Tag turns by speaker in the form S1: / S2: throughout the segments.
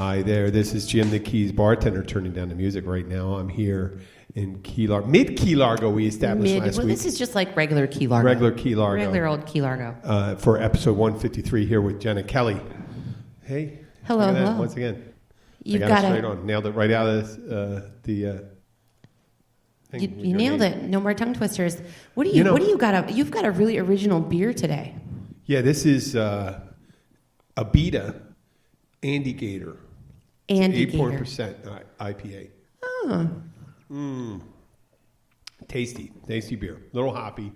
S1: Hi there. This is Jim, the Keys bartender, turning down the music right now. I'm here in Key Largo. Mid-Key Largo, we established last week.
S2: This is just like regular Key Largo.
S1: Regular Key Largo.
S2: Regular old Key Largo.
S1: For episode 153 here with Jenna Kelly. Hey.
S2: Hello, hello.
S1: Once again.
S2: You've
S1: got it straight on. Nailed it right out of the thing.
S2: You nailed it. No more tongue twisters. What do you got? You've got a really original beer today.
S1: Yeah, this is Abita Andy Gator.
S2: Andy Gator.
S1: 8% IPA.
S2: Oh.
S1: Tasty beer. A little hoppy.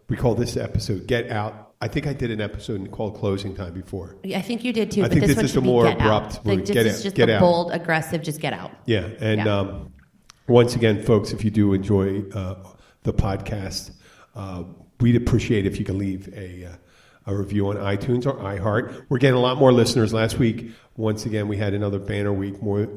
S1: We call this episode "Get Out." I think I did an episode called "Closing Time" before.
S2: Yeah, I think you did too.
S1: I think this is the more abrupt.
S2: Like, this is just the bold, aggressive. Just get out.
S1: Yeah, and once again, folks, if you do enjoy the podcast, we'd appreciate if you can leave a review on iTunes or iHeart. We're getting a lot more listeners. Last week, once again, we had another banner week, more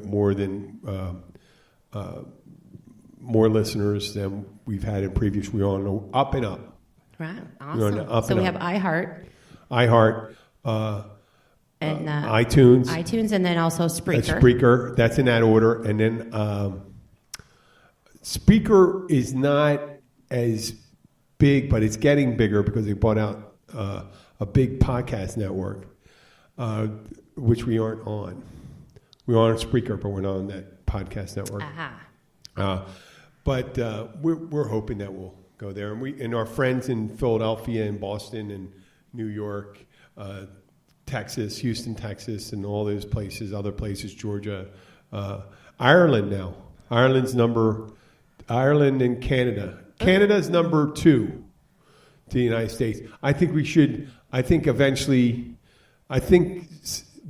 S1: listeners than we've had in previous. We're on up and up.
S2: Right, awesome. So we have iHeart,
S1: and iTunes,
S2: and then also Spreaker.
S1: Spreaker, that's in that order, and then Spreaker is not as big, but it's getting bigger because they bought out a big podcast network, which we aren't on. We're on Spreaker, but we're not on that podcast network. But we're hoping that we'll go there, and our friends in Philadelphia and Boston and New York, Texas, Houston, Texas, and all those places, other places, Georgia, Ireland now. Ireland and Canada. Canada's number 2 to the United States. I think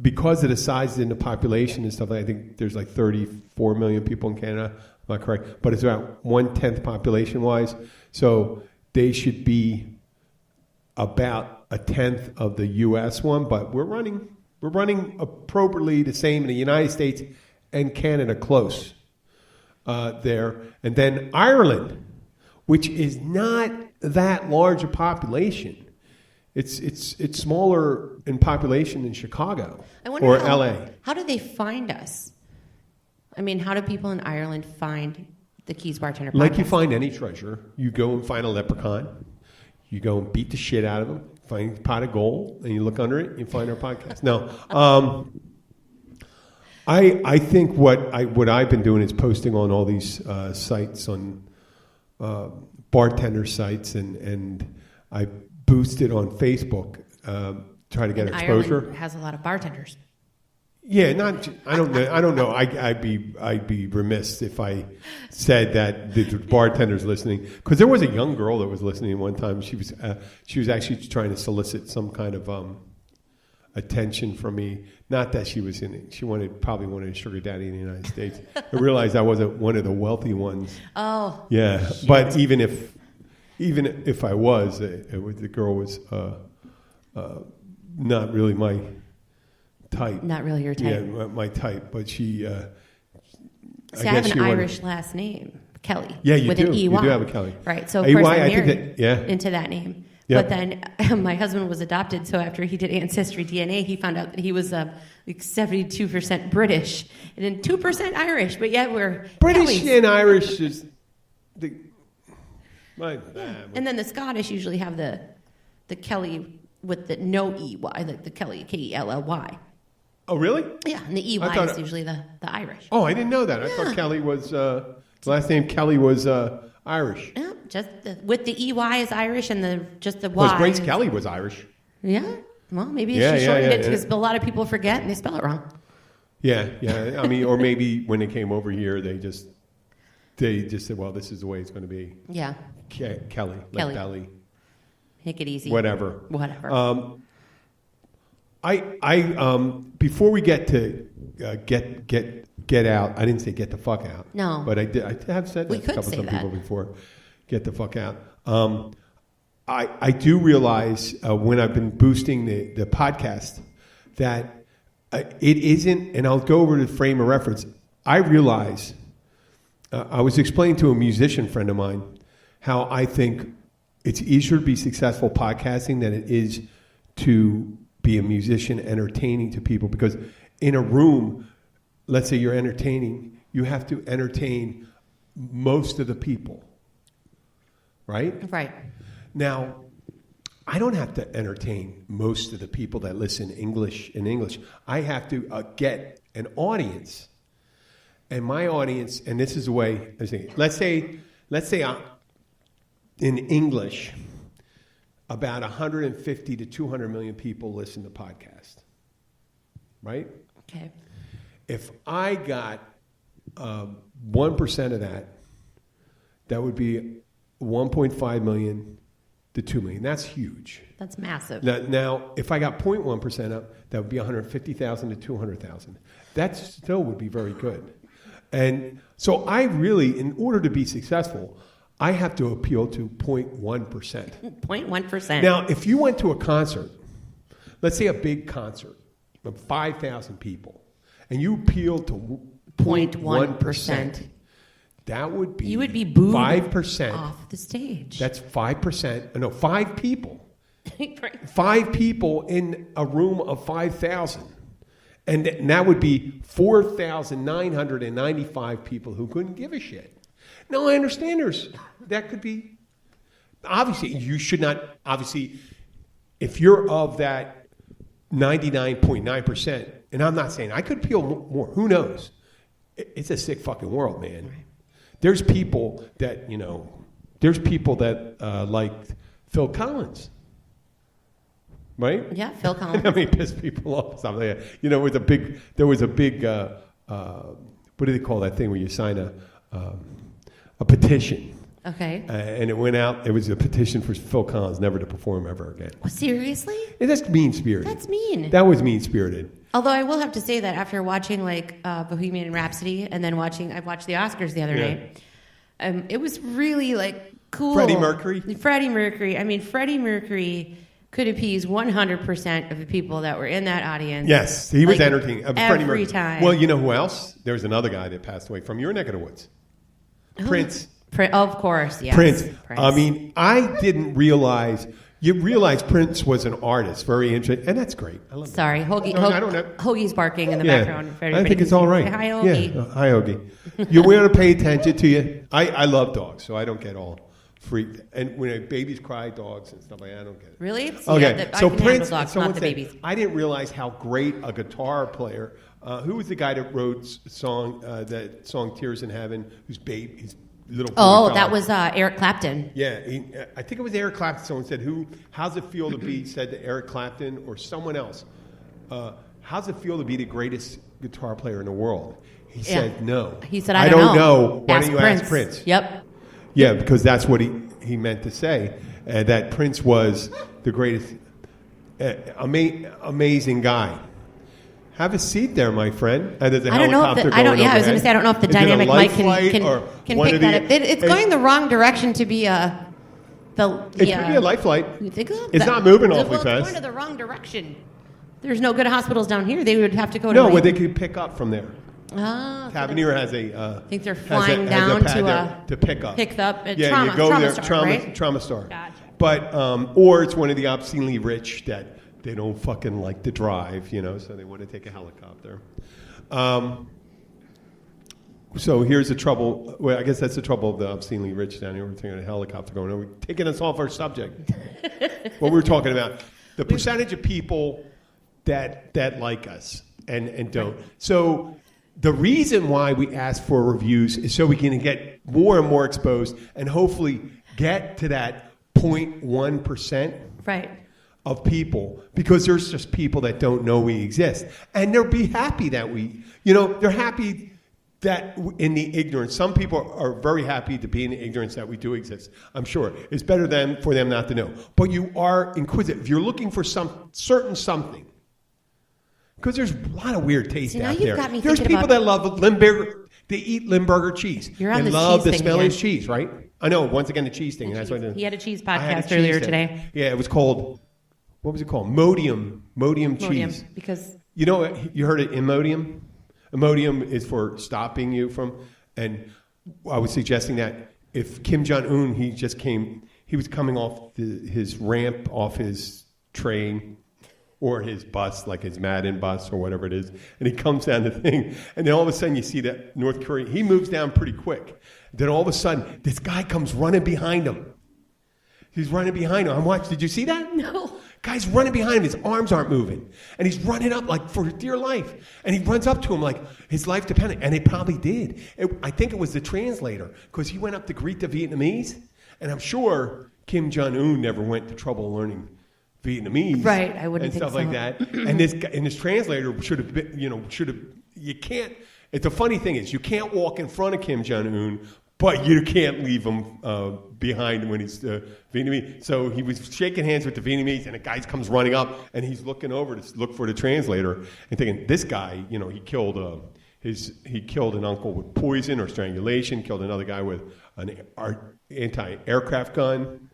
S1: because of the size in the population and stuff, I think there's like 34 million people in Canada. Am I correct? But it's about 1/10 population-wise. So they should be about 1/10 of the U.S. one. But we're running appropriately the same in the United States and Canada, close there. And then Ireland, which is not that large a population. It's smaller in population than Chicago or LA.
S2: How do they find us? I mean, how do people in Ireland find the Keys Bartender podcast?
S1: Like you find any treasure. You go and find a leprechaun. You go and beat the shit out of him. Find a pot of gold, and you look under it, and you find our podcast. No. I think what I've been doing is posting on all these sites, on bartender sites, and I boosted on Facebook, try to get exposure.
S2: Ireland has a lot of bartenders.
S1: Yeah, I don't know. I'd be remiss if I said that the bartender's listening, because there was a young girl that was listening one time. She was actually trying to solicit some kind of attention from me. Not that she was in it. She probably wanted a sugar daddy in the United States. I realized I wasn't one of the wealthy ones.
S2: Oh,
S1: yeah. Shit. But even if I was, the girl was not really my type.
S2: Not really your type.
S1: Yeah, my type. But she.
S2: See, I have an Irish last name, Kelly.
S1: Yeah, you
S2: with
S1: do.
S2: An EY.
S1: You do have a Kelly.
S2: Right. So of course I'm married
S1: yeah.
S2: into that name.
S1: Yep.
S2: But then my husband was adopted, so after he did Ancestry DNA, he found out that he was like 72% British and then 2% Irish. But yet we're
S1: British
S2: Kellys.
S1: and Irish is
S2: And then the Scottish usually have the Kelly with the no EY, like the Kelly, Kelly.
S1: Oh, really?
S2: Yeah, and the EY is usually the Irish.
S1: Oh, I didn't know that. I thought Kelly was, last name Kelly was Irish.
S2: Yeah, just with the EY is Irish and the Y.
S1: Because Grace Kelly was Irish.
S2: Yeah, well, maybe she shortened it because a lot of people forget and they spell it wrong.
S1: Yeah. I mean, or maybe when they came over here, they just said, well, this is the way it's going to be.
S2: Yeah.
S1: Kelly, like Belly.
S2: Make it easy.
S1: Whatever.
S2: I
S1: before we get to get out, I didn't say get the fuck out.
S2: No.
S1: But I have said that to some people before. Get the fuck out. I do realize when I've been boosting the podcast that it isn't, and I'll go over the frame of reference. I realize, I was explaining to a musician friend of mine how I think it's easier to be successful podcasting than it is to be a musician entertaining to people, because in a room, let's say you're entertaining, you have to entertain most of the people, right?
S2: Right.
S1: Now, I don't have to entertain most of the people that listen English in English. I have to get an audience. And my audience, and this is the way I think, let's say in English, about 150 to 200 million people listen to podcasts, right?
S2: Okay.
S1: If I got 1% of that, that would be 1.5 million to 2 million. That's huge.
S2: That's massive.
S1: Now, if I got 0.1% up, that would be 150,000 to 200,000. That still would be very good. And so I really, in order to be successful, I have to appeal to 0.1%.
S2: 0.1%.
S1: Now, if you went to a concert, let's say a big concert of 5,000 people, and you appealed to 0.1%, that would be,
S2: you would be booed
S1: 5%
S2: off the stage.
S1: That's 5%. No, 5 people.
S2: Right.
S1: 5 people in a room of 5,000. And that would be 4,995 people who couldn't give a shit. Now, I understand that could be, obviously, you should not, obviously, if you're of that 99.9%, and I'm not saying I could appeal more, who knows? It's a sick fucking world, man. There's people that, like Phil Collins. Right?
S2: Yeah, Phil Collins.
S1: I mean, piss people off. Something like that. There was a big. What do they call that thing where you sign a petition?
S2: Okay.
S1: And it went out. It was a petition for Phil Collins never to perform ever again.
S2: Oh, seriously?
S1: That's mean-spirited.
S2: That's mean.
S1: That was mean-spirited.
S2: Although I will have to say that after watching Bohemian Rhapsody and then I watched the Oscars the other night, it was really cool.
S1: Freddie Mercury.
S2: I mean, Freddie Mercury could appease 100% of the people that were in that audience.
S1: Yes, he was entertaining.
S2: Every time.
S1: Well, you know who else? There was another guy that passed away from your neck of the woods. Prince.
S2: Of course, yes.
S1: Prince. I mean, I didn't realize. You realize Prince was an artist, very interesting, and that's great. I love
S2: Sorry, Hoagie.
S1: No, I don't know.
S2: Hoagie's barking in the background.
S1: I think it's all right.
S2: Say hi, Hoagie.
S1: Yeah, hi, Hoagie. You want to pay attention to you. I love dogs, so I don't get all freaked. And when babies cry, dogs and stuff like that, I don't get it.
S2: Really?
S1: Okay, so Prince.
S2: Dogs,
S1: someone
S2: not the
S1: said,
S2: babies.
S1: I didn't realize how great a guitar player. Who was the guy that wrote that song "Tears in Heaven"? Whose baby, his little.
S2: Oh, that was Eric Clapton.
S1: Yeah, I think it was Eric Clapton. Someone said, how's it feel to be, said to Eric Clapton or someone else, how's it feel to be the greatest guitar player in the world? He said, no.
S2: He said, I don't know.
S1: Why don't you ask Prince?
S2: Yep.
S1: Yeah, because that's what he meant to say, that Prince was the greatest, amazing guy. Have a seat there, my friend. And there's a helicopter going overhead.
S2: I was going to say, I don't know if the dynamic mic can pick that up. It's going the wrong direction to be a...
S1: It could be a life flight.
S2: You think so?
S1: It's not moving awfully fast.
S2: It's going to the wrong direction. There's no good hospitals down here. They would have to go to...
S1: No, where they could pick up from there.
S2: Ah.
S1: Tavernier has a...
S2: I think they're flying down
S1: to pick up.
S2: Pick up at
S1: yeah,
S2: Trauma,
S1: you go
S2: trauma
S1: there,
S2: Star, right?
S1: Trauma Star.
S2: Gotcha.
S1: But, or it's one of the obscenely rich that... They don't fucking like to drive, so they want to take a helicopter. So here's the trouble. Well, I guess that's the trouble of the obscenely rich down here. We're taking a helicopter going over, taking us off our subject. What we were talking about, the percentage of people that like us and don't. So the reason why we ask for reviews is so we can get more and more exposed and hopefully get to that 0.1%.
S2: Right.
S1: Of people, because there's just people that don't know we exist, and they'll be happy that they're happy that in the ignorance. Some people are very happy to be in the ignorance that we do exist. I'm sure it's better for them not to know. But you are inquisitive. If you're looking for some certain something, because there's a lot of weird taste out there. There's people that love Limburger. They eat Limburger cheese.
S2: You're on
S1: they
S2: the
S1: love
S2: cheese
S1: the
S2: thing
S1: smell of
S2: again.
S1: cheese, right? I know. Once again, the cheese thing. That's what
S2: He had a cheese
S1: I had a
S2: podcast
S1: cheese
S2: earlier
S1: thing.
S2: today.
S1: Yeah, it was called. What was it called? Modium cheese.
S2: Because
S1: you heard of Imodium? Imodium is for stopping you from. And I was suggesting that if Kim Jong-un, he was coming off his ramp, off his train, or his bus, like his Madden bus or whatever it is, and he comes down the thing, and then all of a sudden you see that North Korea, he moves down pretty quick. Then all of a sudden, this guy comes running behind him. He's running behind him. I'm watching. Did you see that?
S2: No.
S1: Guy's running behind him. His arms aren't moving. And he's running up like for dear life. And he runs up to him like his life depended. And it probably did. I think it was the translator because he went up to greet the Vietnamese. And I'm sure Kim Jong-un never went to trouble learning Vietnamese.
S2: Right, I wouldn't
S1: and
S2: think
S1: stuff
S2: so.
S1: like that. And this translator should have been, you can't, it's a funny thing is you can't walk in front of Kim Jong-un, but you can't leave him behind when he's Vietnamese. So he was shaking hands with the Vietnamese, and the guy comes running up, and he's looking over to look for the translator, and thinking, this guy, he killed an uncle with poison or strangulation, killed another guy with an anti-aircraft gun.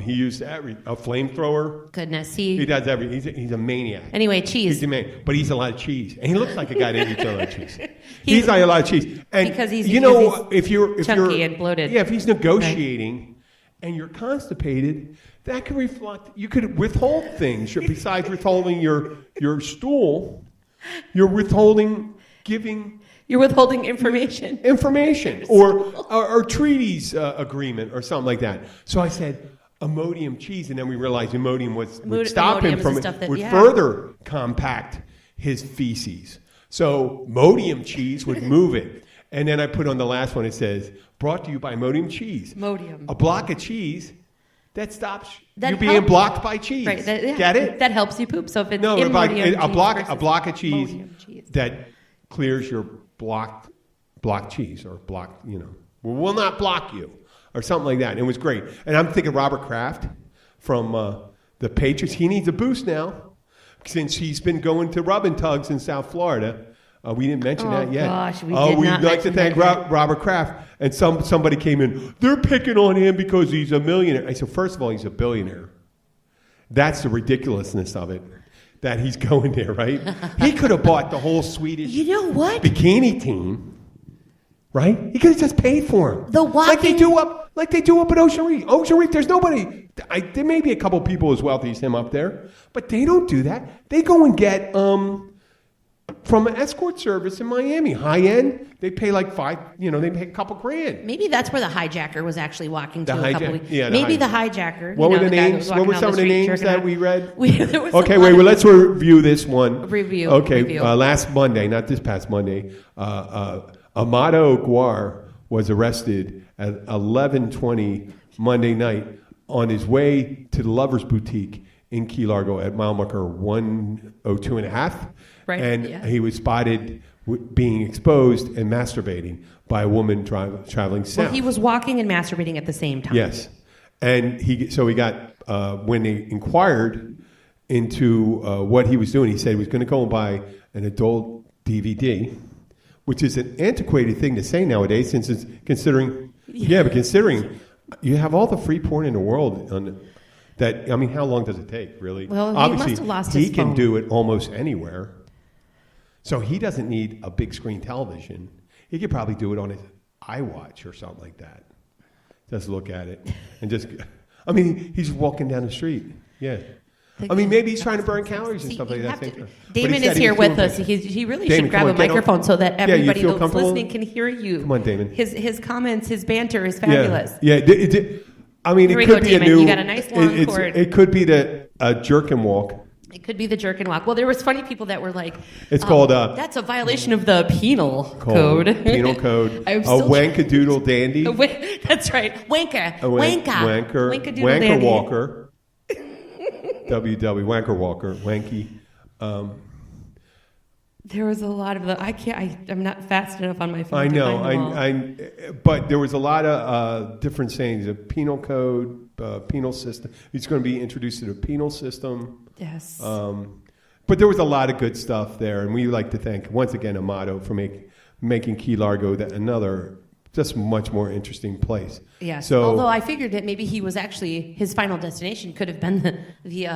S1: He used a flamethrower.
S2: Goodness,
S1: he does everything. He's a maniac.
S2: Anyway, cheese.
S1: He's a maniac, but he's a lot of cheese, and he looks like a guy that eats a lot of cheese. He's like a lot of cheese, and
S2: because he's
S1: if you're
S2: chunky and bloated.
S1: Yeah, if he's negotiating and you're constipated, that could reflect. You could withhold things besides withholding your stool. You're withholding giving.
S2: You're withholding information.
S1: Or treaties agreement or something like that. So I said Imodium cheese, and then we realized Imodium would stop him from further compact his feces. So Imodium cheese would move it. And then I put on the last one, it says, brought to you by Imodium cheese.
S2: Imodium.
S1: A block of cheese that stops you being blocked by cheese.
S2: Right.
S1: Get it?
S2: That helps you poop. So if it's
S1: a block of cheese that clears your blocked cheese or blocked, will not block you or something like that. And it was great. And I'm thinking Robert Kraft from the Patriots, he needs a boost now since he's been going to rub and tugs in South Florida. We didn't mention that yet.
S2: Gosh, we'd like
S1: to thank Robert Kraft. And somebody came in, they're picking on him because he's a millionaire. I said, first of all, he's a billionaire. That's the ridiculousness of it. That he's going there, right? He could have bought the whole Swedish bikini team, right? He could have just paid for him. Like they do up at Ocean Reef. Ocean Reef, there's nobody. There may be a couple people as wealthy as him up there, but they don't do that. They go and get from an escort service in Miami, high end. They pay like they pay a couple grand.
S2: Maybe that's where the hijacker was actually walking to a couple weeks.
S1: Yeah,
S2: maybe the hijacker.
S1: What were the names? What were some of the names that we read?
S2: Okay,
S1: let's review this one.
S2: Review.
S1: Last Monday, not this past Monday, Amado Guere was arrested at 11:20 Monday night on his way to the Lover's Boutique in Key Largo at mile marker 102.5.
S2: Right.
S1: And he was spotted being exposed and masturbating by a woman traveling south.
S2: Well, he was walking and masturbating at the same time.
S1: Yes. And he got, when they inquired into what he was doing, he said he was going to go and buy an adult DVD, which is an antiquated thing to say nowadays, since it's considering you have all the free porn in the world how long does it take, really?
S2: Well,
S1: obviously,
S2: he must have lost his
S1: can
S2: phone.
S1: do it almost anywhere. So he doesn't need a big screen television. He could probably do it on his iWatch or something like that. Just look at it and he's walking down the street. Yeah. Maybe he's trying to burn calories and stuff like that.
S2: Damon is here with us. He really should grab a microphone so that everybody that's listening can hear you.
S1: Come on, Damon.
S2: His comments, his banter is fabulous.
S1: Yeah. It could be
S2: Damon. You got a nice long cord.
S1: It could be the jerk and walk.
S2: It could be the jerk and walk. Well, there was funny people that were like,
S1: "It's called
S2: that's a violation of the penal code."
S1: Penal code. A wankadoodle dandy.
S2: That's right, wanker,
S1: wanker walker. WW wanker walker, wanky.
S2: There was a lot of I'm not fast enough on my phone.
S1: I know. But there was a lot of different sayings. A penal code, penal system. He's going to be introduced to the penal system.
S2: Yes.
S1: But there was a lot of good stuff there, and we like to thank once again Amado for making Key Largo another just much more interesting place.
S2: Yeah. So, although I figured that maybe he was actually his final destination could have been the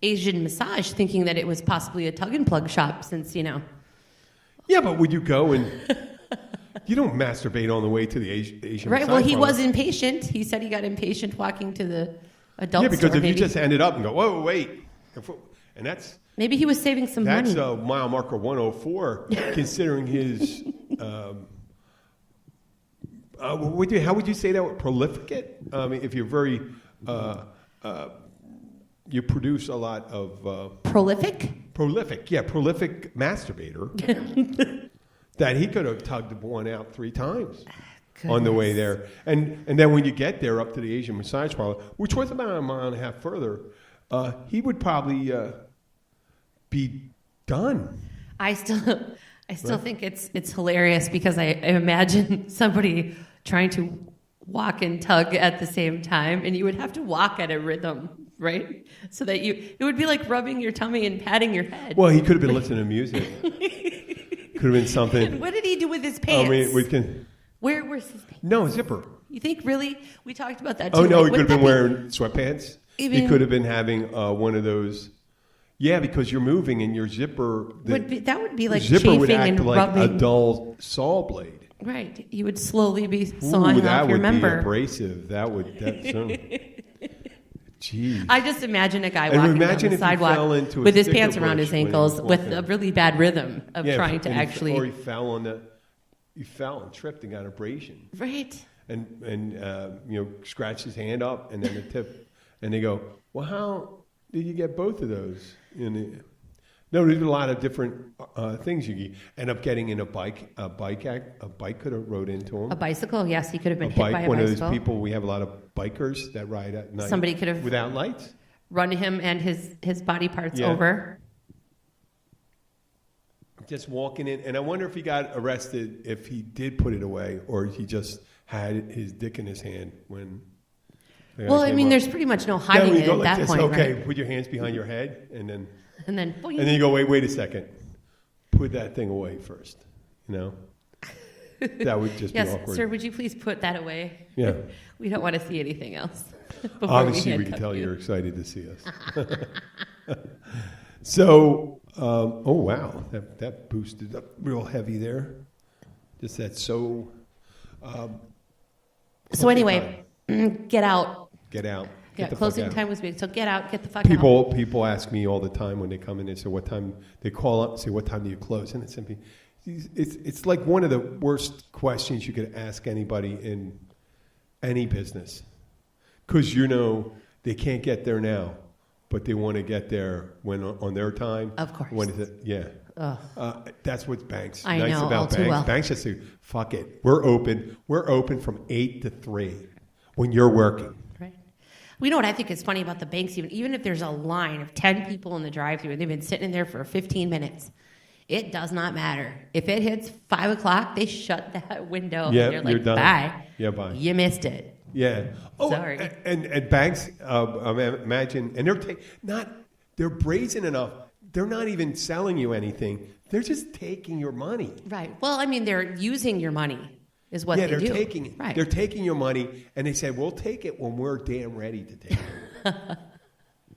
S2: Asian massage, thinking that it was possibly a tug and plug shop, since Yeah,
S1: but would you go and you don't masturbate on the way to the Asian
S2: right?
S1: massage
S2: Well, he
S1: parlor.
S2: was impatient. He said he got impatient walking to the adult
S1: store. Yeah, because if
S2: maybe.
S1: you just ended up and go, whoa, wait. and that's
S2: maybe he was saving some money.
S1: That's mile marker 104, considering his. How would you say that? Prolific? If you're very, you produce a lot of
S2: prolific.
S1: Prolific masturbator. That he could have tugged one out 3 times. Goodness. On the way there, and then when you get there up to the Asian massage parlor, which was about a mile and a half further, he would probably be done.
S2: I still think it's hilarious because I imagine somebody trying to walk and tug at the same time, and you would have to walk at a rhythm, right? So that it would be like rubbing your tummy and patting your head.
S1: Well, he could have been listening to music. Could have been something.
S2: And what did he do with his pants?
S1: We can.
S2: Where's his pants?
S1: No, zipper.
S2: You think really? We talked about that too.
S1: Oh, no,
S2: like,
S1: he could have been wearing sweatpants.
S2: Even,
S1: he could have been having one of those. Yeah, because you're moving and your zipper.
S2: That would be like
S1: zipper would
S2: chafing
S1: act
S2: and
S1: like
S2: rubbing.
S1: a dull saw blade.
S2: Right. You would slowly be sawing off your member.
S1: That would be abrasive. That Jeez.
S2: I just imagine a guy walking down the sidewalk with his pants around his ankles with a really bad rhythm of trying to actually.
S1: Or he fell and tripped and got abrasion.
S2: Right.
S1: And scratched his hand up and then the tip, and they go, well, how did you get both of those? No, there's a lot of different things you end up getting in a bike. A bike could have rode into him.
S2: A bicycle, yes, he could have been hit by a bicycle.
S1: One of those people. We have a lot of bikers that ride at night.
S2: Somebody could have
S1: without lights
S2: run him and his body parts over.
S1: Just walking in, and I wonder if he got arrested if he did put it away, or he just had his dick in his hand when.
S2: Well, I mean, there's pretty much no hiding it at that point.
S1: Okay,
S2: right?
S1: Put your hands behind your head, and then
S2: boing.
S1: And then you go, wait a second, put that thing away first. That would just be awkward.
S2: Yes, sir. Would you please put that away?
S1: Yeah.
S2: We don't want to see anything else.
S1: Obviously, we can tell you're excited to see us. So, oh wow, that boosted up real heavy there. Just that so.
S2: So anyway, get out.
S1: Get out.
S2: Yeah, closing time was big. So get out, get the fuck out.
S1: People ask me all the time when they come in. They say, "What time?" They call up and say, "What time do you close?" And it's simply, it's like one of the worst questions you could ask anybody in any business, because they can't get there now, but they want to get there when on their time.
S2: Of course.
S1: When is it? Yeah. That's what banks.
S2: I
S1: nice
S2: know,
S1: about
S2: all too
S1: banks.
S2: well.
S1: Banks just say, "Fuck it, we're open. We're open from 8 to 3 when you're working."
S2: Right. Well, you know what I think is funny about the banks, even if there's a line of 10 people in the drive-thru and they've been sitting in there for 15 minutes, it does not matter. If it hits 5 o'clock, they shut that window.
S1: Yeah,
S2: and they're like,
S1: you're done.
S2: Bye.
S1: Yeah, bye.
S2: You missed it.
S1: Yeah. Oh,
S2: sorry.
S1: And banks, imagine, and they're brazen enough. They're not even selling you anything. They're just taking your money.
S2: Right. Well, I mean, they're using your money is what they do.
S1: Yeah, they're taking it.
S2: Right.
S1: They're taking your money, and they say, we'll take it when we're damn ready to take it.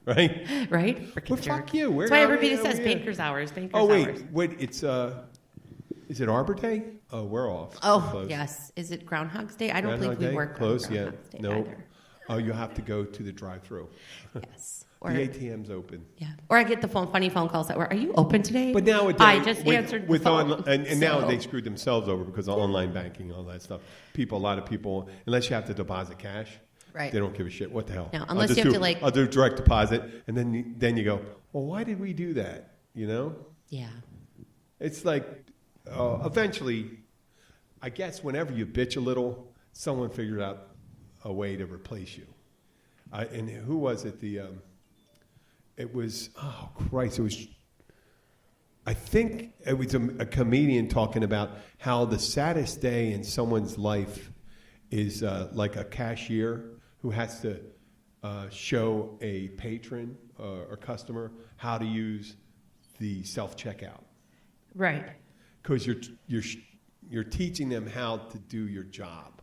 S1: Right?
S2: Right?
S1: Well, fuck you.
S2: That's why everybody says bankers hours, bankers hours.
S1: Wait, it's, is it Arbor Day? Oh, we're off.
S2: Oh, yes. Is it Groundhog's Day? I don't believe we work
S1: close,
S2: on Groundhog's Day
S1: no.
S2: either.
S1: Oh, you have to go to the drive-thru.
S2: Yes.
S1: Or the ATM's open.
S2: Yeah. Or I get the funny phone calls that were, are you open today?
S1: But nowadays,
S2: I just answered the phone.
S1: Now they screwed themselves over because of online banking and all that stuff. A lot of people, unless you have to deposit cash,
S2: right.
S1: They don't give a shit. What the hell?
S2: No, unless you have to
S1: I'll do direct deposit, and then you go, well, why did we do that?
S2: Yeah.
S1: It's like, eventually, I guess whenever you bitch a little, someone figured out a way to replace you. And who was it? It was, oh Christ, I think it was a comedian talking about how the saddest day in someone's life is like a cashier who has to show a patron or customer how to use the self-checkout.
S2: Right.
S1: Because you're teaching them how to do your job,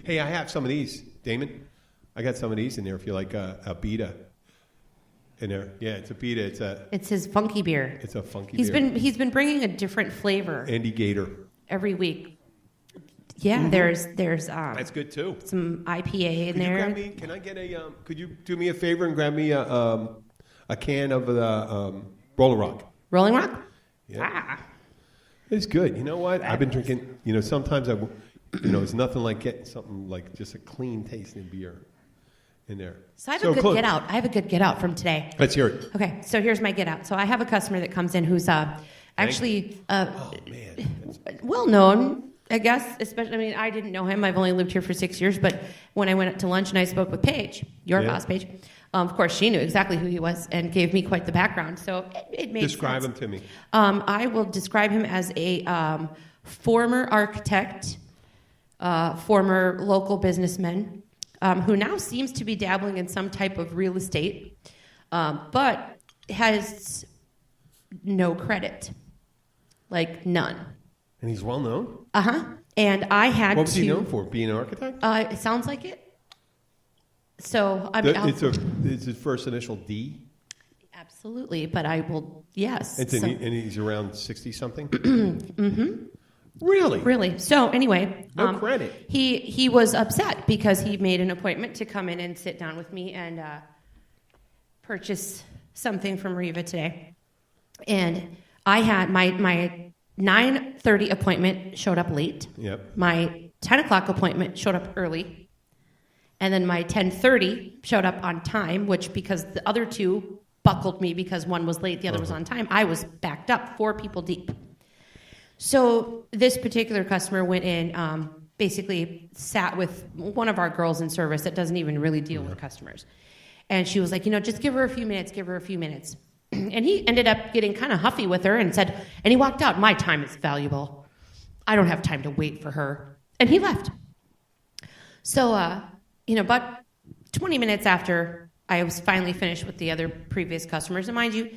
S1: Hey, I have some of these, Damon. I got some of these in there if you like a Beta. In there, yeah, it's a Beta. It's
S2: his funky beer.
S1: It's a funky
S2: beer.
S1: beer.
S2: He's been bringing a different flavor.
S1: Andy Gator.
S2: Every week. Yeah, mm-hmm. there's
S1: that's good too.
S2: Some IPA in there.
S1: Can I get a? Could you do me a favor and grab me a a can of the Rolling Rock.
S2: Rolling Rock?
S1: Yeah.
S2: Ah.
S1: It's good. You know what? I've been drinking, sometimes it's nothing like getting something like just a clean tasting beer in there.
S2: So I have a good get out. I have a good get out from today.
S1: Let's hear it.
S2: Okay, so here's my get out. So I have a customer that comes in who's actually well known, I guess. Especially, I didn't know him. I've only lived here for 6 years. But when I went up to lunch and I spoke with Paige, your boss, Paige, of course she knew exactly who he was and gave me quite the background. So it made
S1: Describe
S2: sense.
S1: him to me.
S2: I will describe him as a former architect, former local businessman, who now seems to be dabbling in some type of real estate, but has no credit, like none.
S1: And he's well known?
S2: Uh-huh. And I had to...
S1: What was he known for? Being an architect?
S2: It sounds like it. So
S1: it's his first initial D?
S2: Absolutely, but I will, yes.
S1: And he's around 60-something? Mm-hmm. Really?
S2: Really. So anyway,
S1: no credit.
S2: He was upset because he made an appointment to come in and sit down with me and purchase something from Riva today. And I had my 9:30 appointment showed up late.
S1: Yep.
S2: My 10 o'clock appointment showed up early. And then my 10:30 showed up on time, which because the other two buckled me because one was late, the other was on time, I was backed up, 4 people deep. So this particular customer went in, basically sat with one of our girls in service that doesn't even really deal with customers. And she was like, just give her a few minutes. And he ended up getting kind of huffy with her and he walked out, my time is valuable. I don't have time to wait for her. And he left. So, about 20 minutes after I was finally finished with the other previous customers, and mind you,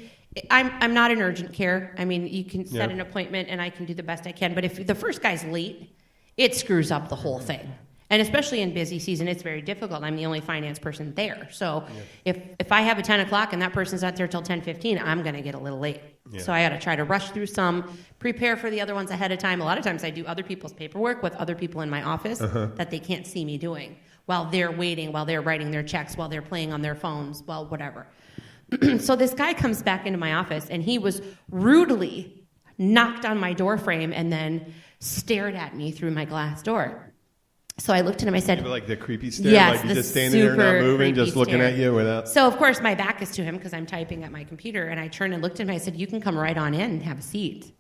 S2: I'm not in urgent care. I mean, you can set an appointment, and I can do the best I can. But if the first guy's late, it screws up the whole thing. And especially in busy season, it's very difficult. I'm the only finance person there. So if I have a 10 o'clock and that person's not there till 10:15, I'm going to get a little late. Yeah. So I got to try to rush through some, prepare for the other ones ahead of time. A lot of times I do other people's paperwork with other people in my office that they can't see me doing while they're waiting, while they're writing their checks, while they're playing on their phones, well, whatever. So this guy comes back into my office, and he was rudely knocked on my door frame and then stared at me through my glass door. So I looked at him, I said...
S1: Like the creepy stare?
S2: Yes,
S1: like he's just standing there not moving, just looking
S2: stare.
S1: At you without...
S2: So, of course, my back is to him because I'm typing at my computer, and I turned and looked at him, I said, you can come right on in and have a seat.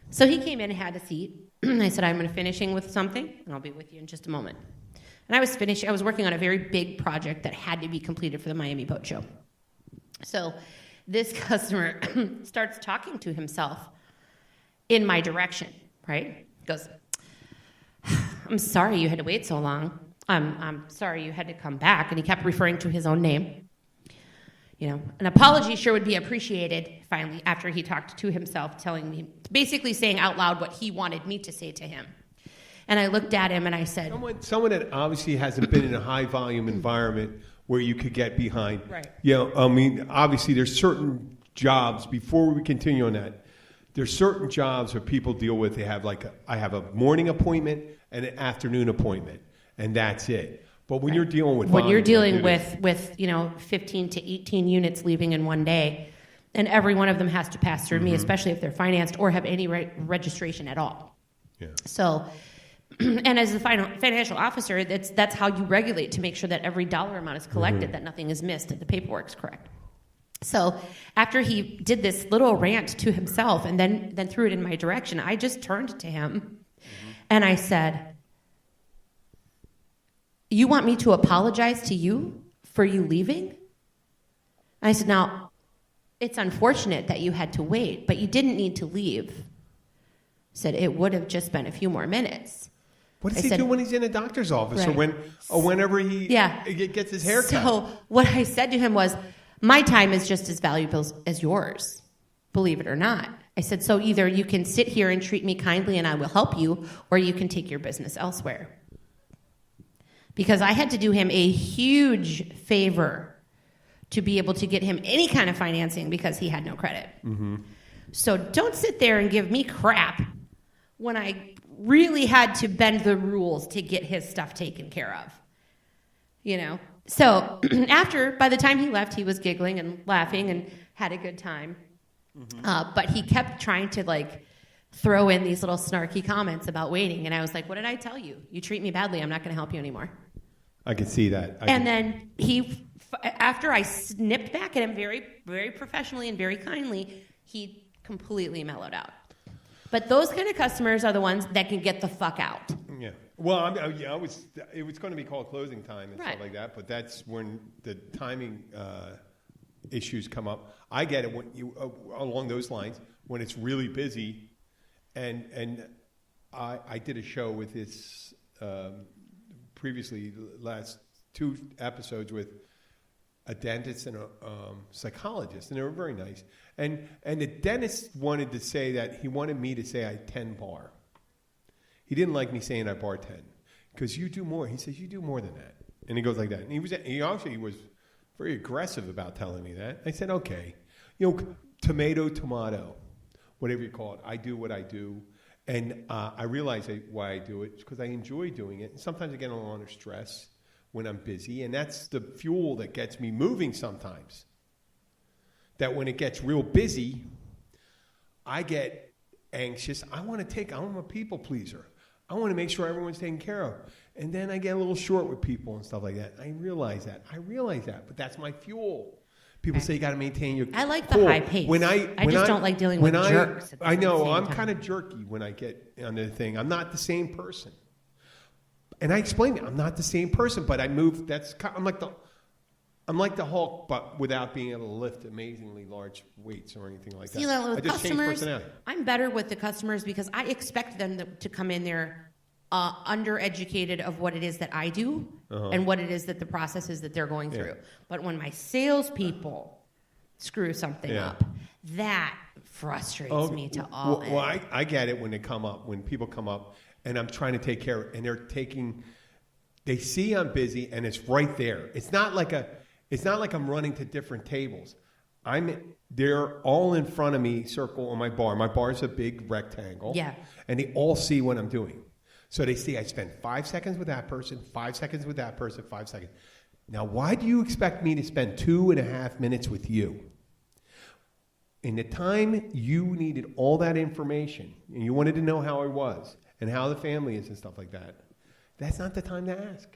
S2: So he came in and had a seat. I said, I'm finishing with something, and I'll be with you in just a moment. And I was working on a very big project that had to be completed for the Miami Boat Show. So this customer starts talking to himself in my direction, right? He goes, I'm sorry you had to wait so long. I'm sorry you had to come back. And he kept referring to his own name. An apology sure would be appreciated, finally, after he talked to himself, telling me, basically saying out loud what he wanted me to say to him. And I looked at him and I said...
S1: Someone that obviously hasn't been in a high-volume environment where you could get behind.
S2: Right.
S1: Obviously there's certain jobs, before we continue on that, there's certain jobs where people deal with, I have a morning appointment and an afternoon appointment, and that's it. But when you're dealing with...
S2: When you're dealing with 15 to 18 units leaving in one day, and every one of them has to pass through me, especially if they're financed or have any registration at all. Yeah. So... And as the financial officer, that's how you regulate to make sure that every dollar amount is collected, that nothing is missed, that the paperwork's correct. So after he did this little rant to himself and then threw it in my direction, I just turned to him and I said, you want me to apologize to you for you leaving? I said, now, it's unfortunate that you had to wait, but you didn't need to leave. I said, it would have just been a few more minutes.
S1: What does he do when he's in a doctor's office or whenever he gets his hair cut?
S2: So what I said to him was, my time is just as valuable as yours, believe it or not. I said, so either you can sit here and treat me kindly and I will help you, or you can take your business elsewhere. Because I had to do him a huge favor to be able to get him any kind of financing because he had no credit. So don't sit there and give me crap when I really had to bend the rules to get his stuff taken care of. So by the time he left, he was giggling and laughing and had a good time. But he kept trying to like throw in these little snarky comments about waiting. And I was like, what did I tell you? You treat me badly. I'm not going to help you anymore.
S1: I can see that.
S2: Then after I snipped back at him very, very professionally and very kindly, he completely mellowed out. But those kind of customers are the ones that can get the fuck out.
S1: Yeah. Well, it was going to be called closing time and stuff like that, but that's when the timing issues come up. I get it when along those lines when it's really busy, and I did a show with this previously last 2 episodes with a dentist and a psychologist, and they were very nice. And the dentist wanted to say that he wanted me to say I 10 bar. He didn't like me saying I bartend because you do more. He says you do more than that, and he goes like that. And he actually was very aggressive about telling me that. I said okay, tomato, whatever you call it. I do what I do, and I realize why I do it because I enjoy doing it. And sometimes I get a little under stress when I'm busy, and that's the fuel that gets me moving sometimes. That when it gets real busy, I get anxious. I'm a people pleaser. I want to make sure everyone's taken care of. And then I get a little short with people and stuff like that. I realize that, but that's my fuel. People say you got to maintain your
S2: I like the high pace. I just don't like dealing with jerks.
S1: I know. I'm kind of jerky when I get on the thing. I'm not the same person. And I explained it. I'm not the same person, but I move. I'm like the Hulk, but without being able to lift amazingly large weights or anything like that.
S2: With
S1: I just changed
S2: customers,
S1: personality.
S2: I'm better with the customers because I expect them to come in there undereducated of what it is that I do and what it is that the process is that they're going through. But when my salespeople screw something up, that frustrates me to all end.
S1: Well, I get it when people come up, and I'm trying to take care of, and they see I'm busy, and it's right there. It's not like I'm running to different tables. They're all in front of me, circle on my bar. My bar is a big rectangle. Yeah. And they all see what I'm doing. So they see I spend 5 seconds with that person, 5 seconds with that person, 5 seconds. Now, why do you expect me to spend 2.5 minutes with you? In the time you needed all that information, and you wanted to know how I was and how the family is and stuff like that, that's not the time to ask.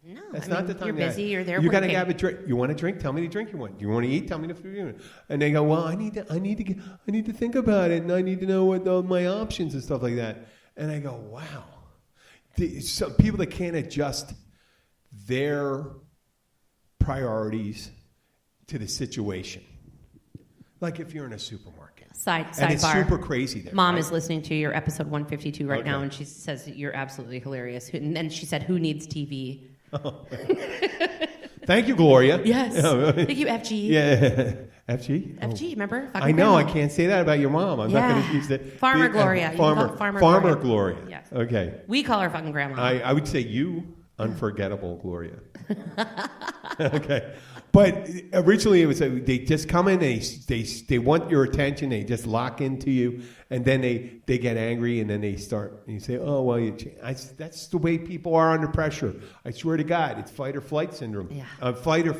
S2: No,
S1: that's not the time.
S2: You're busy. You're there.
S1: You got to have a drink. You want a drink? Tell me the drink you want. Do you want to eat? Tell me the food you want. And they go, well, I need to think about it, and I need to know what my options and stuff like that. And I go, wow. Some people that can't adjust their priorities to the situation. Like if you're in a supermarket.
S2: Sidebar.
S1: And it's super crazy there.
S2: Mom is listening to your episode 152 right now, and she says that you're absolutely hilarious. And then she said, who needs TV? Oh.
S1: Thank you, Gloria.
S2: Yes. Thank you, FG.
S1: Yeah. FG?
S2: FG, remember?
S1: I know. I can't say that about your mom. I'm not going to use that.
S2: Farmer Gloria.
S1: Farmer Gloria.
S2: Yes.
S1: Okay.
S2: We call her fucking grandma.
S1: I would say you, unforgettable Gloria. Okay. But originally it was they just come in, they want your attention, they just lock into you, and then they get angry, and then they start, and you say, oh, well, that's the way people are under pressure. I swear to God, it's fight or flight syndrome. Yeah. Fight or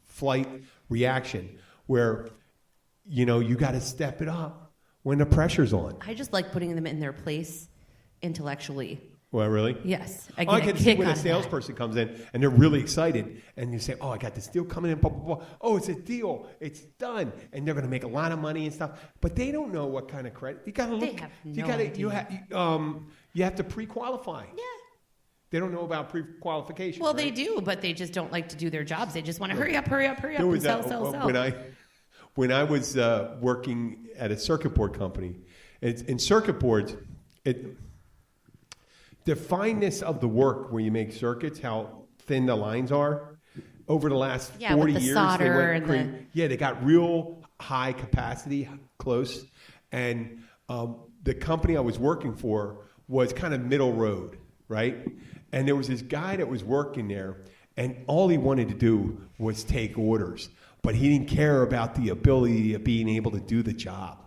S1: flight reaction, where, you got to step it up when the pressure's on.
S2: I just like putting them in their place intellectually.
S1: Well, really?
S2: Yes.
S1: I can see when a salesperson comes in and they're really excited, and you say, oh, I got this deal coming in, blah, blah, blah. Oh, it's a deal. It's done. And they're going to make a lot of money and stuff. But they don't know what kind of credit. You got to look. They have no idea. You have to pre-qualify. Yeah. They don't know about pre-qualification.
S2: Well, they do, but they just don't like to do their jobs. They just want to hurry up, and sell.
S1: When I was working at a circuit board company, in circuit boards, the fineness of the work where you make circuits, how thin the lines are, over the last 40
S2: with the
S1: years,
S2: solder
S1: they got real high capacity close. And the company I was working for was kind of middle road, right? And there was this guy that was working there, and all he wanted to do was take orders. But he didn't care about the ability of being able to do the job.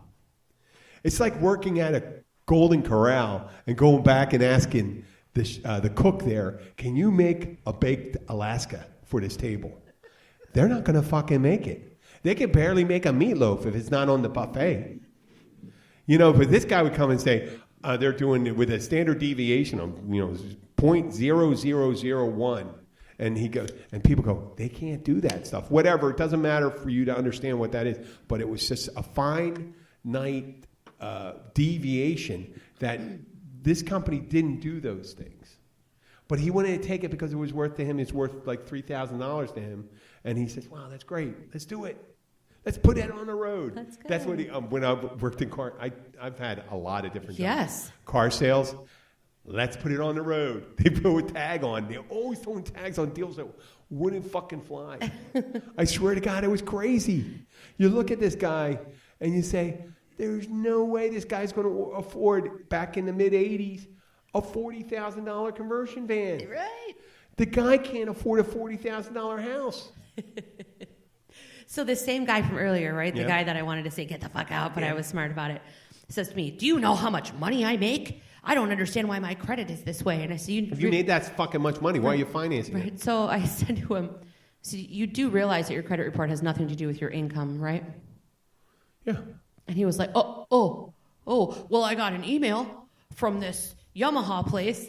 S1: It's like working at a Golden Corral and going back and asking the cook there, can you make a baked Alaska for this table. They're not going to fucking make it. They can barely make a meatloaf if it's not on the buffet. But this guy would come and say, they're doing it with a standard deviation of, 0.0001. And he goes, and people go, they can't do that stuff. Whatever, it doesn't matter for you to understand what that is. But it was just a finite deviation that this company didn't do those things. But he wanted to take it because it was worth to him. It's worth like $3,000 to him. And he says, wow, that's great. Let's do it. Let's put it on the road. That's what when I worked in car, I've had a lot of different jobs. Car sales. Let's put it on the road. They put a tag on. They're always throwing tags on deals that wouldn't fucking fly. I swear to God, it was crazy. You look at this guy and you say, there's no way this guy's going to afford, back in the mid-'80s, a $40,000 conversion van.
S2: Right.
S1: The guy can't afford a $40,000 house.
S2: So the same guy from earlier, right? The guy that I wanted to say, get the fuck out, but I was smart about it, says to me, do you know how much money I make? I don't understand why my credit is this way. And I said,
S1: if you made that fucking much money, why are you financing it?
S2: So I said to him, so you do realize that your credit report has nothing to do with your income, right?
S1: Yeah.
S2: And he was like, well, I got an email from this Yamaha place.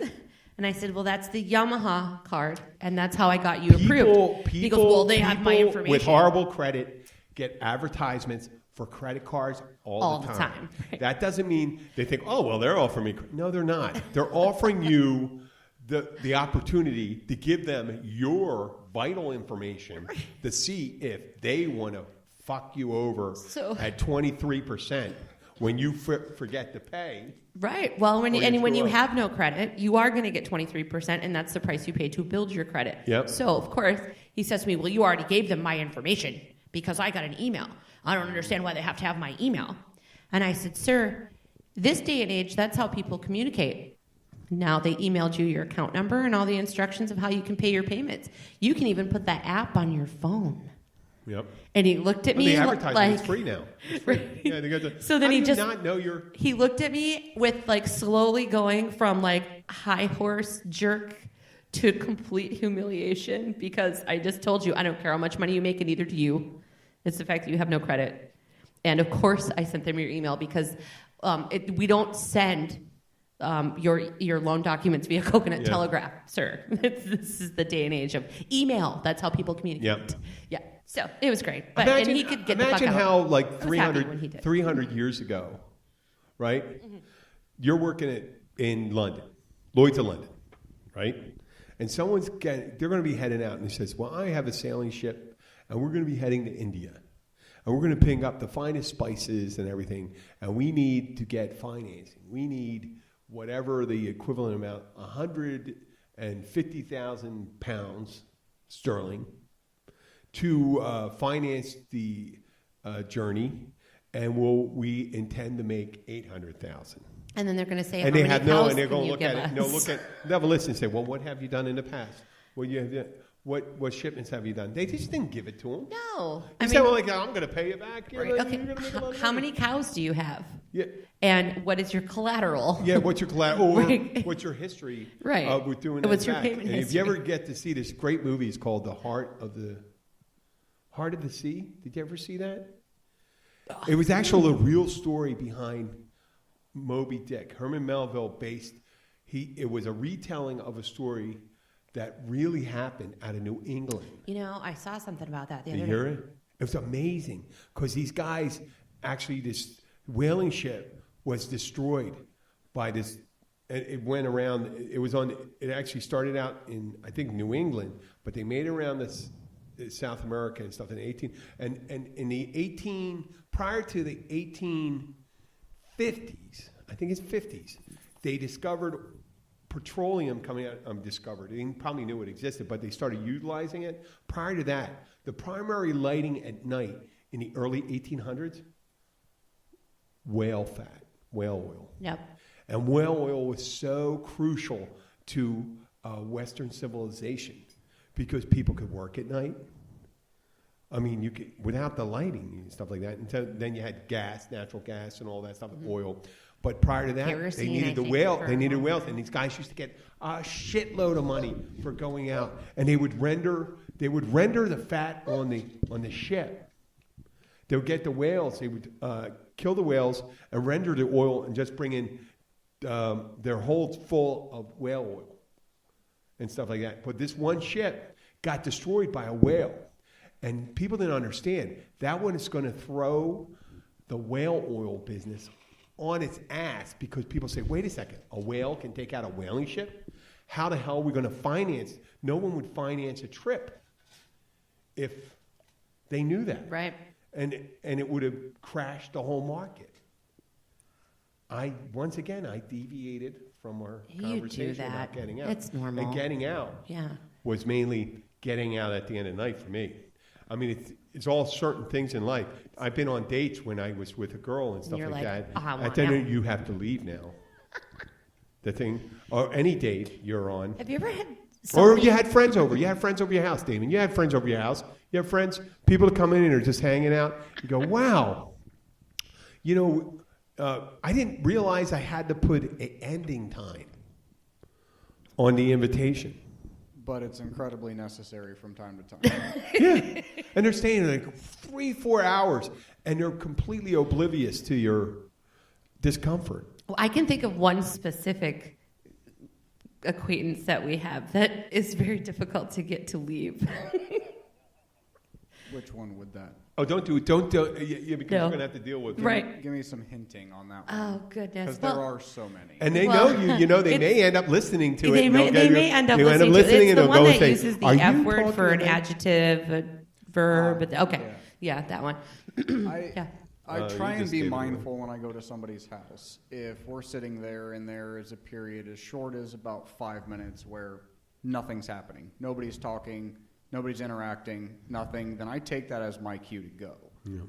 S2: And I said, well, that's the Yamaha card, and that's how I got you approved. He goes, well, they have my information.
S1: With horrible credit get advertisements for credit cards all the time.
S2: Right.
S1: That doesn't mean they think, oh, well, they're offering me. No, they're not. They're offering you the opportunity to give them your vital information to see if they want to fuck you over at 23% when you forget to pay.
S2: Right. Well, when you have no credit, you are going to get 23%, and that's the price you pay to build your credit.
S1: Yep.
S2: So, of course, he says to me, well, you already gave them my information because I got an email. I don't understand why they have to have my email. And I said, sir, this day and age, that's how people communicate. Now they emailed you your account number and all the instructions of how you can pay your payments. You can even put that app on your phone.
S1: Yep.
S2: And he looked at me
S1: the advertising
S2: like,
S1: is free now. It's free.
S2: Right.
S1: Yeah, they got the,
S2: so then
S1: he just not know your.
S2: He looked at me with like slowly going from like high horse jerk to complete humiliation because I just told you I don't care how much money you make, and neither do you. It's the fact that you have no credit. And of course, I sent them your email because we don't send your loan documents via coconut telegraph, sir. This is the day and age of email. That's how people communicate.
S1: Yep.
S2: Yeah. So it was great. But, and he could get the fuck out.
S1: Imagine how like 300 years ago, right? Mm-hmm. You're working in London, Lloyd's of London, right? And they're going to be heading out, and he says, well, I have a sailing ship, and we're going to be heading to India. And we're going to pick up the finest spices and everything, and we need to get financing. We need whatever the equivalent amount, 150,000 pounds sterling, to finance the journey, and we intend to make 800,000.
S2: And then they're going to say,
S1: and
S2: how
S1: they
S2: many
S1: have
S2: cows
S1: and they're going to
S2: can
S1: look
S2: you
S1: at
S2: give
S1: it.
S2: us?
S1: They'll have a list and say, well, what have you done in the past? What shipments have you done? They just didn't give it to them.
S2: No.
S1: They said, well, like, I'm going to pay you back.
S2: Right. Okay. How many cows do you have?
S1: Yeah.
S2: And what is your collateral?
S1: Yeah, what's your collateral? What's your history with doing that?
S2: What's your
S1: back?
S2: payment history?
S1: If you ever get to see this great movie, it's called The Heart of the Sea. Did you ever see that? It was actually a real story behind Moby Dick. Herman Melville it was a retelling of a story that really happened out of New England.
S2: I saw something about that the other
S1: day. Did you hear it? It was amazing because these guys, actually this whaling ship was destroyed by this, and it went around, it actually started out in, I think, New England, but they made it around South America and stuff in prior to the 1850s, I think it's 50s, they discovered petroleum coming out. They probably knew it existed, but they started utilizing it. Prior to that, the primary lighting at night in the early 1800s, whale oil. Yep. And whale oil was so crucial to Western civilization because people could work at night. I mean, you could, without the lighting and stuff like that. And then you had natural gas, and all that stuff, oil. But prior to that,
S2: kerosene,
S1: they needed the whale. They needed whales, and these guys used to get a shitload of money for going out, and they would render They would render the fat on the ship. They would get the whales. They would kill the whales and render the oil and just bring in their holds full of whale oil and stuff like that. But this one ship got destroyed by a whale. And people didn't understand. That one is going to throw the whale oil business on its ass because people say, wait a second, a whale can take out a whaling ship? How the hell are we going to finance? No one would finance a trip if they knew that.
S2: Right.
S1: And it would have crashed the whole market. Once again, I deviated from our conversation about getting out.
S2: It's normal.
S1: And getting out was mainly getting out at the end of the night for me. I mean, it's all certain things in life. I've been on dates when I was with a girl and stuff like that. I tell you, you have to leave now. The thing, or any date you're on.
S2: Have you ever had
S1: Or you had friends over. You had friends over your house, Damon. You had friends over your house. You have friends, people that come in and are just hanging out. You go, wow. You know, I didn't realize I had to put an ending time on the invitation.
S3: But it's incredibly necessary from time to time.
S1: Yeah. And they're staying like 3-4 hours, and they're completely oblivious to your discomfort.
S2: Well, I can think of one specific acquaintance that we have that is very difficult to get to leave.
S3: Which one would that?
S1: Oh, don't do it. Don't do it. Yeah, because you're going to have to deal with it.
S2: Right.
S3: Give me some hinting on that one.
S2: Oh, goodness.
S3: Because there are so many.
S1: And they know you. You know, they may end up listening to it.
S2: They may end up listening to it. It's the one that uses the F word for an adjective, a verb. Okay. Yeah, that one.
S3: I try and be mindful when I go to somebody's house. If we're sitting there and there is a period as short as about 5 minutes where nothing's happening, nobody's talking, nobody's interacting, nothing, then I take that as my cue to go. Yeah.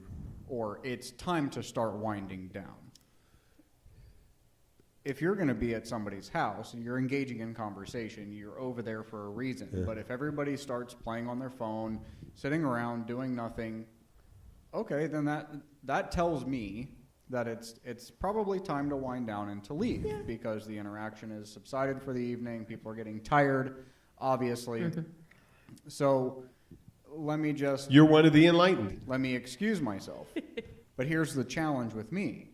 S3: Or it's time to start winding down. If you're going to be at somebody's house and you're engaging in conversation, you're over there for a reason. Yeah. But if everybody starts playing on their phone, sitting around, doing nothing, okay, then that tells me that it's probably time to wind down and to leave because the interaction has subsided for the evening. People are getting tired, obviously. Mm-hmm. So let me just...
S1: You're one of the enlightened.
S3: Let me excuse myself. But here's the challenge with me.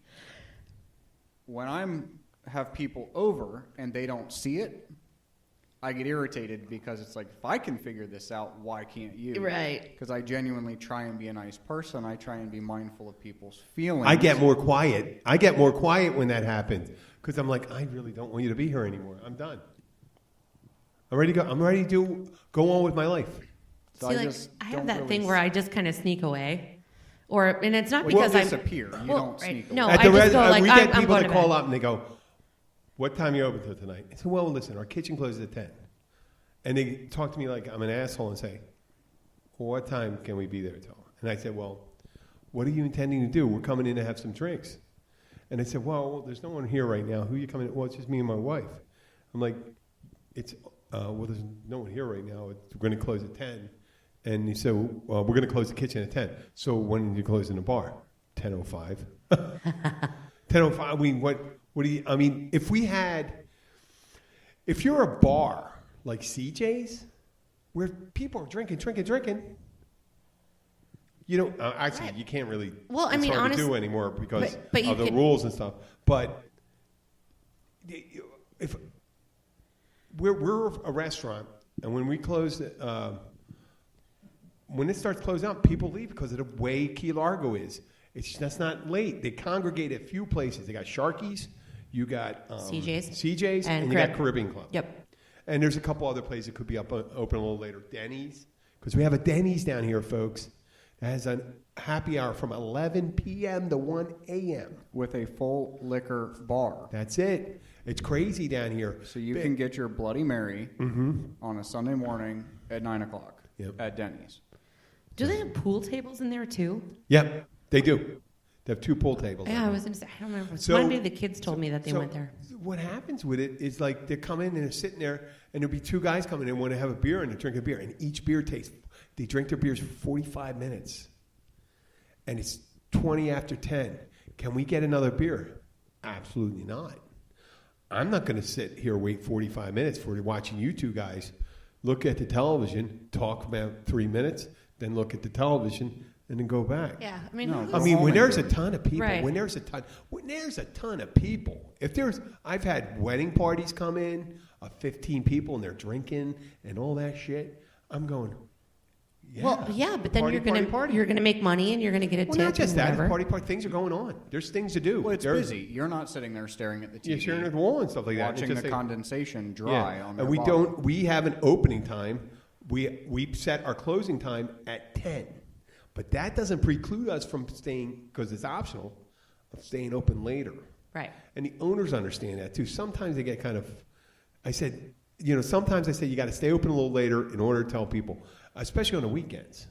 S3: When I have people over and they don't see it, I get irritated because it's like, if I can figure this out, why can't you?
S2: Right.
S3: Because I genuinely try and be a nice person. I try and be mindful of people's feelings.
S1: I get more quiet. When that happens because I'm like, I really don't want you to be here anymore. I'm done. I'm ready to go. I'm ready to go on with my life.
S3: So
S2: I have that thing where I just kind of sneak away. And it's not because
S3: I disappear. You don't sneak away.
S2: No, I just go like,
S1: we get
S2: I'm
S1: people
S2: going
S1: that
S2: to
S1: call
S2: bed.
S1: up and they go, what time are you open till tonight? I said, well, listen, our kitchen closes at 10. And they talk to me like I'm an asshole and say, well, what time can we be there till? And I said, well, what are you intending to do? We're coming in to have some drinks. And they said, well, there's no one here right now. Who are you coming in? Well, it's just me and my wife. I'm like, well, there's no one here right now. We're going to close at 10. And he said, well, we're going to close the kitchen at 10. So when did you close in the bar? 10:05. 10:05. I mean, what do you, I mean, if you're a bar like CJ's, where people are drinking, you know, actually, you can't really,
S2: well, I mean,
S1: hard to do anymore because of the rules and stuff. But if we're a restaurant, and when we close, when it starts closing out, people leave because of the way Key Largo is. That's not late. They congregate at a few places. They got Sharky's, you got CJ's, and you got Caribbean Club.
S2: Yep.
S1: And there's a couple other places that could be open a little later. Denny's, because we have a Denny's down here, folks, that has a happy hour from 11 p.m. to 1 a.m.
S3: with a full liquor bar.
S1: That's it. It's crazy down here.
S3: So you can get your Bloody Mary on a Sunday morning at 9 o'clock at Denny's.
S2: Do they have pool tables in there too?
S1: Yep, they do. They have 2 pool tables.
S2: Yeah, I was going to say, I don't remember. One day the kids told me that they went there.
S1: What happens with it is like they come in and they're sitting there, and there'll be 2 guys coming in and want to have a beer, and they're drinking a beer, and each beer they drink their beers for 45 minutes, and it's 20 after 10. Can we get another beer? Absolutely not. I'm not going to sit here wait 45 minutes for watching you 2 guys look at the television, talk about 3 minutes, then look at the television, and then go back.
S2: Yeah, I mean,
S3: No,
S1: I mean, when there's a ton of people,
S2: Right.
S1: when there's a ton of people. I've had wedding parties come in of 15 people and they're drinking and all that shit. I'm going, yeah.
S2: well, yeah, but then
S1: party,
S2: you're gonna make money and you're gonna get a
S1: Well,
S2: tip
S1: not just
S2: and
S1: that.
S2: whatever.
S1: Party. Things are going on. There's things to do.
S3: Well, it's
S1: There's-
S3: busy. You're not sitting there staring at the TV,
S1: You're sharing at the wall and stuff like that. It's
S3: watching
S1: just
S3: the
S1: like-
S3: condensation dry on their
S1: And we
S3: bottle.
S1: don't. We have an opening time. We set our closing time at 10, but that doesn't preclude us from staying, because it's optional, of staying open later.
S2: Right.
S1: And the owners understand that too. Sometimes they get kind of. I said, sometimes I say you got to stay open a little later in order to tell people, especially on the weekends.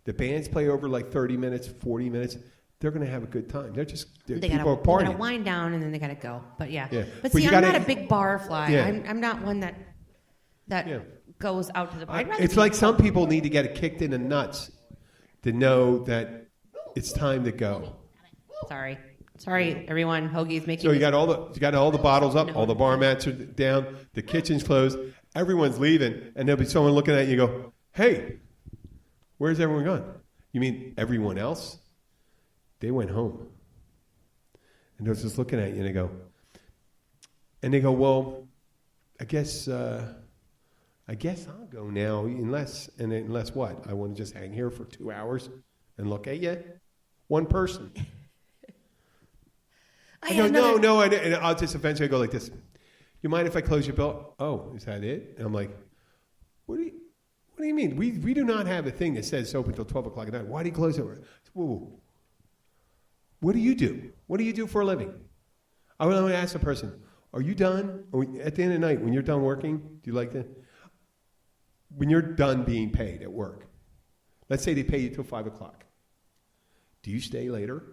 S1: The bands play over like 30 minutes, 40 minutes. They're going to have a good time.
S2: They
S1: people are
S2: gotta
S1: partying.
S2: wind down and then they gotta go. But yeah.
S1: Yeah.
S2: But
S1: But
S2: see,
S1: you
S2: I'm
S1: gotta-
S2: not a big bar fly.
S1: Yeah.
S2: I'm not one that
S1: Yeah.
S2: goes out to the bar. I'd rather
S1: It's
S2: be-
S1: like some people need to get it kicked in the nuts to know that it's time to go.
S2: Sorry, everyone. Hoagie's making.
S1: So you got all the bottles up, all the bar mats are down, the kitchen's closed, everyone's leaving, and there'll be someone looking at you and go, "Hey, where's everyone gone?" You mean everyone else? They went home. And they're just looking at you and they go, "Well, I guess I'll go now, unless what? I want to just hang here for 2 hours and look at you? One person." I go, no, and I'll just eventually go like this. You mind if I close your bill? Oh, is that it? And I'm like, what do you mean? We do not have a thing that says it's open until 12 o'clock at night. Why do you close it? Whoa. What do you do? What do you do for a living? I want to ask the person, are you done? At the end of the night, when you're done working, do you like that? When you're done being paid at work, let's say they pay you till 5 o'clock. Do you stay later?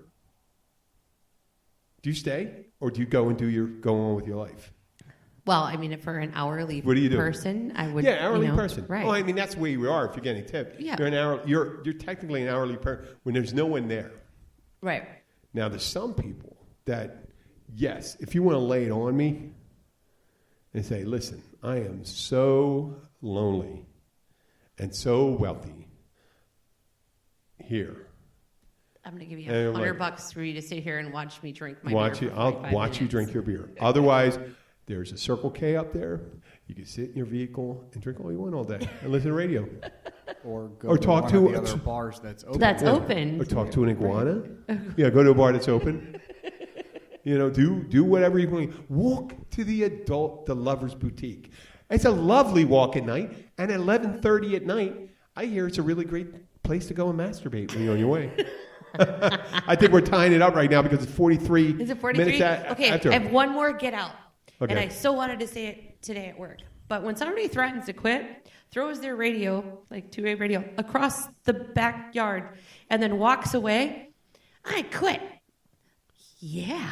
S1: Do you stay, or do you go and go on with your life?
S2: Well, I mean, if for an hourly
S1: What do you do?
S2: person, I would.
S1: Yeah, hourly person.
S2: Right.
S1: Well, I mean, that's where you are if you're getting tipped.
S2: Yeah.
S1: You're technically an hourly person when there's no one there.
S2: Right.
S1: Now, there's some people that, yes, if you want to lay it on me and say, listen, I am so lonely and so wealthy here.
S2: I'm going to give you
S1: And
S2: $100 for you to sit here and watch me drink my beer.
S1: I'll
S2: 45
S1: watch you
S2: minutes.
S1: drink your beer. Otherwise, there's a Circle K up there. You can sit in your vehicle and drink all you want all day and listen to radio.
S3: Or go
S1: Or
S3: to
S1: talk
S3: one
S1: to-
S3: of the other bars that's open.
S2: That's open.
S1: Or talk to an iguana. Yeah, go to a bar that's open. Do whatever you want. Walk to the Lover's Boutique. It's a lovely walk at night. And at 11:30 at night, I hear it's a really great place to go and masturbate when you're on your way. I think we're tying it up right now because it's 43
S2: Is it 43?
S1: minutes
S2: Okay,
S1: after.
S2: I have one more get out.
S1: Okay.
S2: And I so wanted to say it today at work. But when somebody threatens to quit, throws their radio, like two-way radio, across the backyard and then walks away, I quit. Yeah.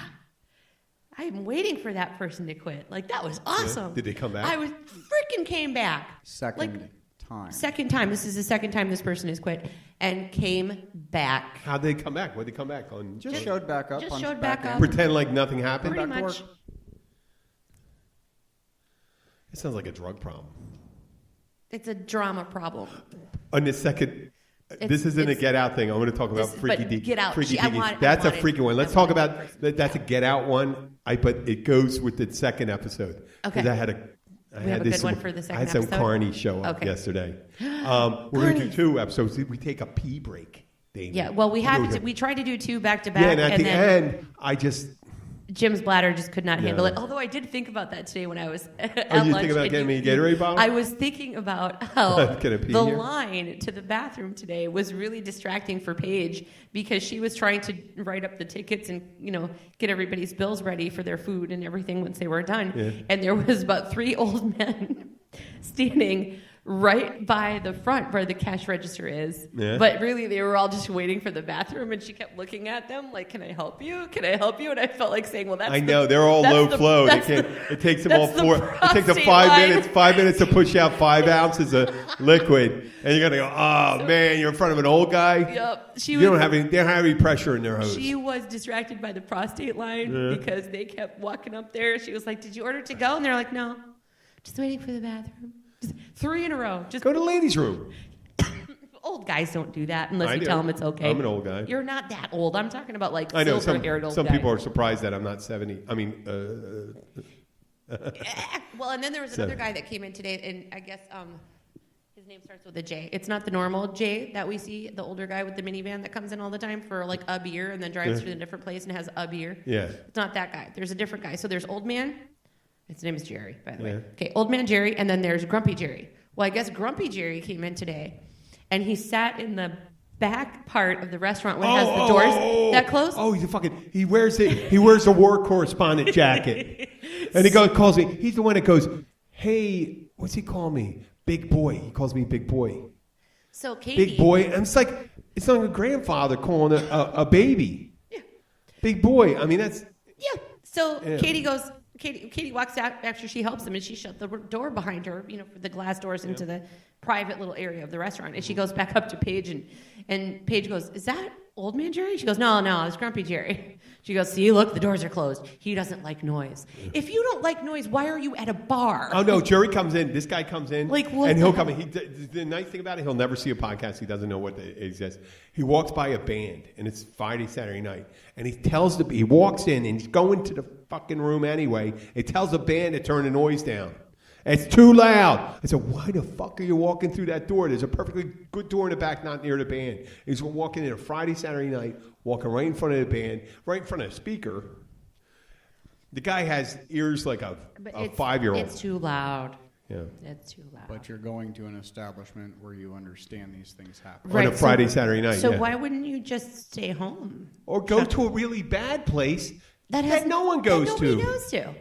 S2: I'm waiting for that person to quit. Like, that was awesome.
S1: Did they come back?
S2: I was freaking came back.
S3: Second time.
S2: Second time. This is the second time this person has quit and came back.
S1: How'd they come back? What'd they come back on?
S3: Just showed back up.
S2: Just
S3: punched
S2: showed back
S3: in.
S2: up.
S1: Pretend like nothing happened?
S2: Pretty
S3: back to
S2: much.
S3: work.
S1: It sounds like a drug problem.
S2: It's a drama problem.
S1: On the second, this isn't a get out thing. I want to talk about
S2: This-
S1: freaky
S2: but
S1: deaky.
S2: Get Out.
S1: Freaky
S2: I
S1: deaky.
S2: want- I
S1: That's a
S2: wanted-
S1: freaky one. Let's
S2: I
S1: talk
S2: wanted
S1: about
S2: first.
S1: that's a get out one. But it goes with the second episode. 'Cause
S2: Okay.
S1: I had
S2: We have a good one for the second
S1: I had some
S2: episode?
S1: carny show up
S2: Okay.
S1: yesterday. We're going to do 2 episodes. We take a pee break. Dana.
S2: Yeah, well, we had
S1: Okay.
S2: we tried to do 2 back to back,
S1: Yeah, and at the
S2: then
S1: end, I just.
S2: Jim's bladder just could not handle
S1: Yeah.
S2: it. Although I did think about that today when I was at
S1: Oh, you
S2: lunch.
S1: think about
S2: and
S1: getting me a Gatorade bottle?
S2: I was thinking about how
S1: Can I pee
S2: the
S1: here?
S2: line to the bathroom today was really distracting for Paige because she was trying to write up the tickets and get everybody's bills ready for their food and everything once they were done.
S1: Yeah.
S2: And there was about 3 old men standing right by the front where the cash register is.
S1: Yeah.
S2: But really, they were all just waiting for the bathroom, and she kept looking at them like, "Can I help you? Can I help you?" And I felt like saying, "Well, that's."
S1: I know they're all low flow. They can't. It takes them all
S2: that's the
S1: 4. It takes them
S2: prostate
S1: 5
S2: line.
S1: minutes. 5 minutes to push out 5 ounces of liquid, and you're gonna go. Oh man, you're in front of an old guy.
S2: Yep.
S1: They don't have any pressure in their hose.
S2: She was distracted by the prostate line because they kept walking up there. She was like, "Did you order to go?" And they're like, "No, just waiting for the bathroom." Just 3 in a row. Just
S1: Go to the ladies' room.
S2: old guys don't do that unless
S1: I
S2: you
S1: do.
S2: tell them it's okay.
S1: I'm an old guy.
S2: You're not that old. I'm talking about like
S1: I know
S2: silver-haired old
S1: some
S2: guy.
S1: people are surprised that I'm not 70. I mean,
S2: Well, and then there was another guy that came in today, and I guess his name starts with a J. It's not the normal J that we see, the older guy with the minivan that comes in all the time for like a beer and then drives to a different place and has a beer.
S1: Yeah.
S2: It's not that guy. There's a different guy. So there's old man. His name is Jerry, by the way.
S1: Yeah.
S2: Okay, old man Jerry, and then there's grumpy Jerry. Well, I guess grumpy Jerry came in today, and he sat in the back part of the restaurant where it has the doors that close.
S1: Oh, he wears a war correspondent jacket. And he calls me. He's the one that goes, "Hey, what's he call me? Big boy." He calls me big boy.
S2: So Katie,
S1: Big boy. And it's like a grandfather calling a baby.
S2: Yeah.
S1: Big boy. I mean, that's
S2: Yeah. So
S1: Yeah.
S2: Katie walks out after she helps him, and she shut the door behind her, for the glass doors into the private little area of the restaurant. And she goes back up to Paige, and Paige goes, "Is that old man Jerry?" She goes, No, it's grumpy Jerry. She goes, "See, look, the doors are closed. He doesn't like noise. If you don't like noise, why are you at a bar?"
S1: Oh no, Jerry comes in. This guy comes in,
S2: Like, what
S1: and he'll
S2: the
S1: come in. The nice thing about it, he'll never see a podcast. He doesn't know what it exists. He walks by a band, and it's Friday, Saturday night, and he walks in, and he's going to the fucking room anyway. He tells the band to turn the noise down. It's too loud. I said, "Why the fuck are you walking through that door? There's a perfectly good door in the back, not near the band." He's walking in a Friday, Saturday night, walking right in front of the band, right in front of the speaker. The guy has ears like a 5-year-old.
S2: It's too loud.
S1: Yeah.
S2: It's too loud.
S3: But you're going to an establishment where you understand these things happen.
S1: On a Friday, Saturday night.
S2: So
S1: yeah.
S2: why wouldn't you just stay home?
S1: Or go to a really bad place that no one
S2: that
S1: goes
S2: nobody
S1: to.
S2: goes to. Right.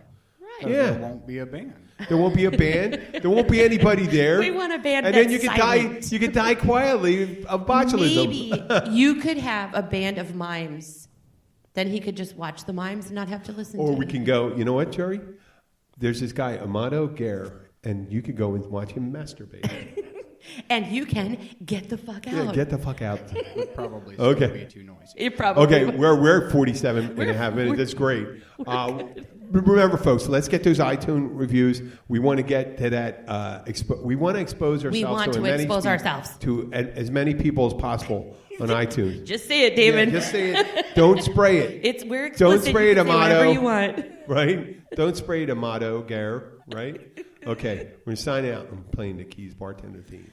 S1: Yeah.
S3: There won't be a band.
S1: There won't be a band. There won't be anybody there.
S2: We want a band
S1: and
S2: that's
S1: then you could
S2: silent.
S1: die. You could die quietly of botulism.
S2: Maybe you could have a band of mimes. Then he could just watch the mimes and not have to listen
S1: Or
S2: to
S1: we
S2: them.
S1: can go. You know what, Jerry? There's this guy Amado Guere, and you could go and watch him masturbate.
S2: And you can get the fuck out.
S1: Yeah, get the fuck out.
S3: Would probably still
S1: Okay.
S3: be too noisy.
S2: It probably
S1: Okay,
S2: would.
S1: we're at 47 and a half minutes. That's great. Remember, folks, let's get those iTunes reviews. We want to get to that. We want to expose ourselves.
S2: We want to expose ourselves.
S1: To as many people as possible on iTunes.
S2: Just say it, David.
S1: Yeah, just say it. Don't spray it.
S2: We're explicit.
S1: Don't spray
S2: You
S1: it,
S2: can say
S1: Amado.
S2: whatever you want.
S1: Right? Don't spray it, Amado Guere. Right? Okay, we're signing out. I'm playing the Keys bartender theme.